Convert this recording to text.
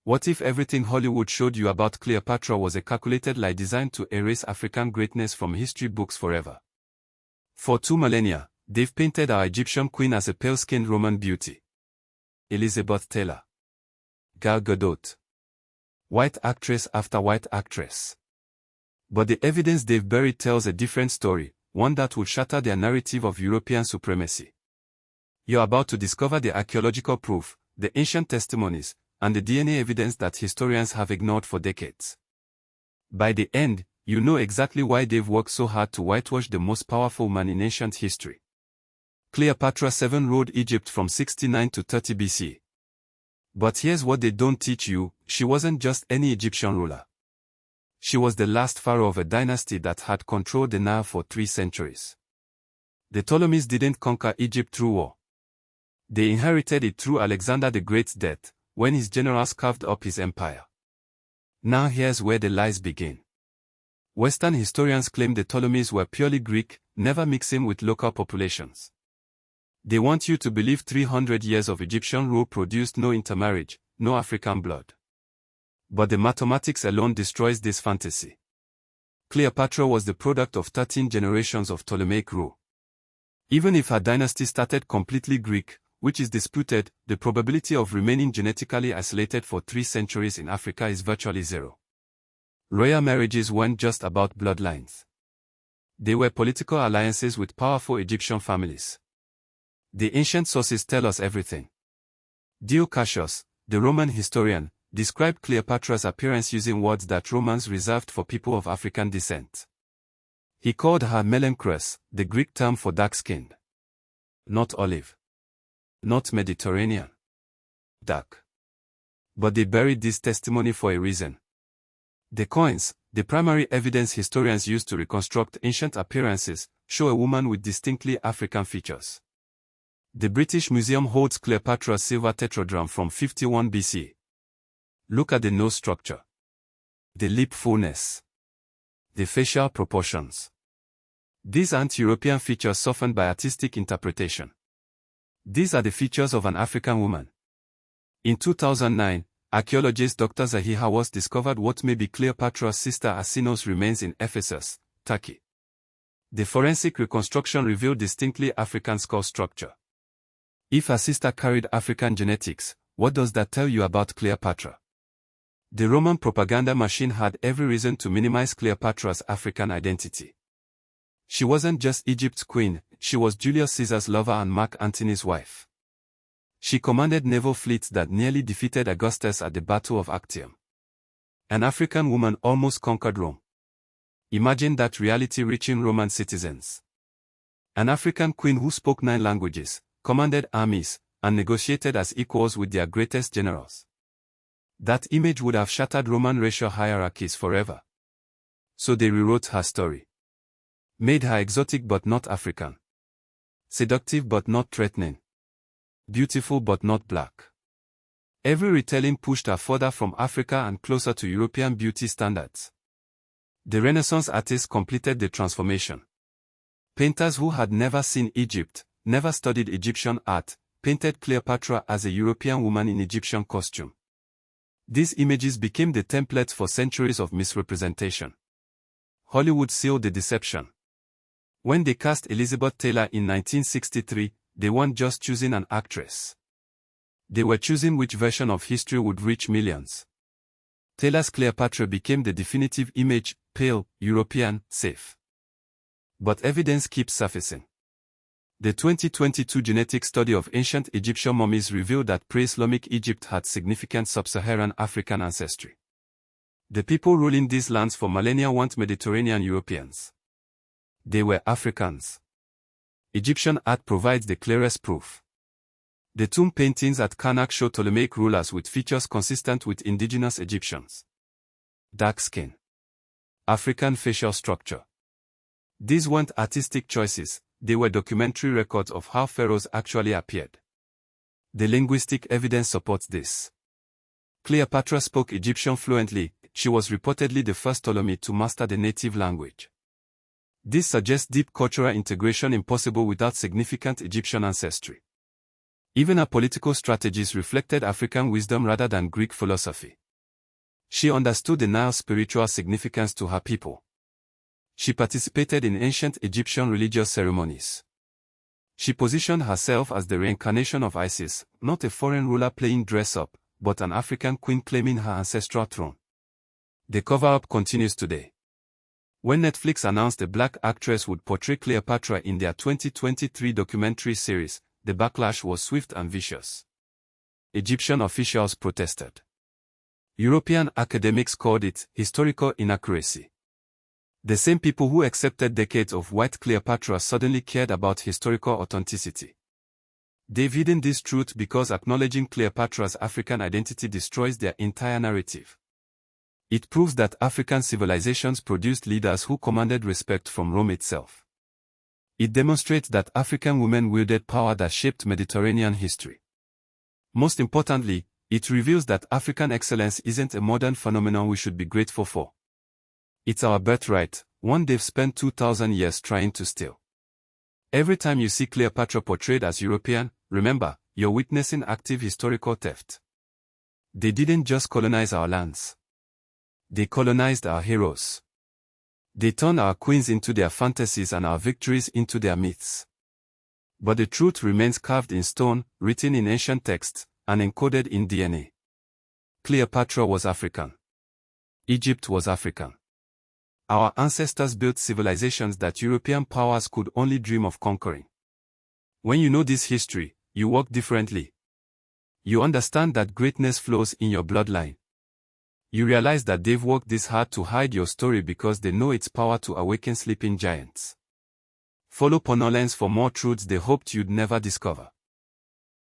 What if everything Hollywood showed you about Cleopatra was a calculated lie designed to erase African greatness from history books forever? For 2 millennia, they've painted our Egyptian queen as a pale-skinned Roman beauty. Elizabeth Taylor. Gal Gadot. White actress after white actress. But the evidence they've buried tells a different story, one that would shatter their narrative of European supremacy. You're about to discover the archaeological proof, the ancient testimonies, and the DNA evidence that historians have ignored for decades. By the end, you know exactly why they've worked so hard to whitewash the most powerful man in ancient history. Cleopatra VII ruled Egypt from 69 to 30 BC. But here's what they don't teach you: she wasn't just any Egyptian ruler. She was the last pharaoh of a dynasty that had controlled the Nile for 3 centuries. The Ptolemies didn't conquer Egypt through war. They inherited it through Alexander the Great's death, when his generals carved up his empire. Now here's where the lies begin. Western historians claim the Ptolemies were purely Greek, never mixing with local populations. They want you to believe 300 years of Egyptian rule produced no intermarriage, no African blood. But the mathematics alone destroys this fantasy. Cleopatra was the product of 13 generations of Ptolemaic rule. Even if her dynasty started completely Greek, which is disputed, the probability of remaining genetically isolated for 3 centuries in Africa is virtually zero. Royal marriages weren't just about bloodlines. They were political alliances with powerful Egyptian families. The ancient sources tell us everything. Dio Cassius, the Roman historian, described Cleopatra's appearance using words that Romans reserved for people of African descent. He called her melanchrous, the Greek term for dark-skinned. Not olive. Not Mediterranean. Dark. But they buried this testimony for a reason. The coins, the primary evidence historians use to reconstruct ancient appearances, show a woman with distinctly African features. The British Museum holds Cleopatra's silver tetradrachm from 51 BC. Look at the nose structure, the lip fullness, the facial proportions. These aren't European features softened by artistic interpretation. These are the features of an African woman. In 2009, archaeologist Dr. Zahi Hawass discovered what may be Cleopatra's sister Arsinoe's remains in Ephesus, Turkey. The forensic reconstruction revealed distinctly African skull structure. If her sister carried African genetics, what does that tell you about Cleopatra? The Roman propaganda machine had every reason to minimize Cleopatra's African identity. She wasn't just Egypt's queen, she was Julius Caesar's lover and Mark Antony's wife. She commanded naval fleets that nearly defeated Augustus at the Battle of Actium. An African woman almost conquered Rome. Imagine that reality reaching Roman citizens. An African queen who spoke 9 languages, commanded armies, and negotiated as equals with their greatest generals. That image would have shattered Roman racial hierarchies forever. So they rewrote her story. Made her exotic but not African. Seductive but not threatening. Beautiful but not black. Every retelling pushed her further from Africa and closer to European beauty standards. The Renaissance artists completed the transformation. Painters who had never seen Egypt, never studied Egyptian art, painted Cleopatra as a European woman in Egyptian costume. These images became the templates for centuries of misrepresentation. Hollywood sealed the deception. When they cast Elizabeth Taylor in 1963, they weren't just choosing an actress. They were choosing which version of history would reach millions. Taylor's Cleopatra became the definitive image: pale, European, safe. But evidence keeps surfacing. The 2022 genetic study of ancient Egyptian mummies revealed that pre-Islamic Egypt had significant sub-Saharan African ancestry. The people ruling these lands for millennia weren't Mediterranean Europeans. They were Africans. Egyptian art provides the clearest proof. The tomb paintings at Karnak show Ptolemaic rulers with features consistent with indigenous Egyptians. Dark skin. African facial structure. These weren't artistic choices, they were documentary records of how pharaohs actually appeared. The linguistic evidence supports this. Cleopatra spoke Egyptian fluently, she was reportedly the first Ptolemy to master the native language. This suggests deep cultural integration impossible without significant Egyptian ancestry. Even her political strategies reflected African wisdom rather than Greek philosophy. She understood the Nile's spiritual significance to her people. She participated in ancient Egyptian religious ceremonies. She positioned herself as the reincarnation of Isis, not a foreign ruler playing dress-up, but an African queen claiming her ancestral throne. The cover-up continues today. When Netflix announced a black actress would portray Cleopatra in their 2023 documentary series, the backlash was swift and vicious. Egyptian officials protested. European academics called it historical inaccuracy. The same people who accepted decades of white Cleopatra suddenly cared about historical authenticity. They've hidden this truth because acknowledging Cleopatra's African identity destroys their entire narrative. It proves that African civilizations produced leaders who commanded respect from Rome itself. It demonstrates that African women wielded power that shaped Mediterranean history. Most importantly, it reveals that African excellence isn't a modern phenomenon we should be grateful for. It's our birthright, one they've spent 2,000 years trying to steal. Every time you see Cleopatra portrayed as European, remember, you're witnessing active historical theft. They didn't just colonize our lands. They colonized our heroes. They turned our queens into their fantasies and our victories into their myths. But the truth remains carved in stone, written in ancient texts, and encoded in DNA. Cleopatra was African. Egypt was African. Our ancestors built civilizations that European powers could only dream of conquering. When you know this history, you walk differently. You understand that greatness flows in your bloodline. You realize that they've worked this hard to hide your story because they know its power to awaken sleeping giants. Follow Ponolens for more truths they hoped you'd never discover.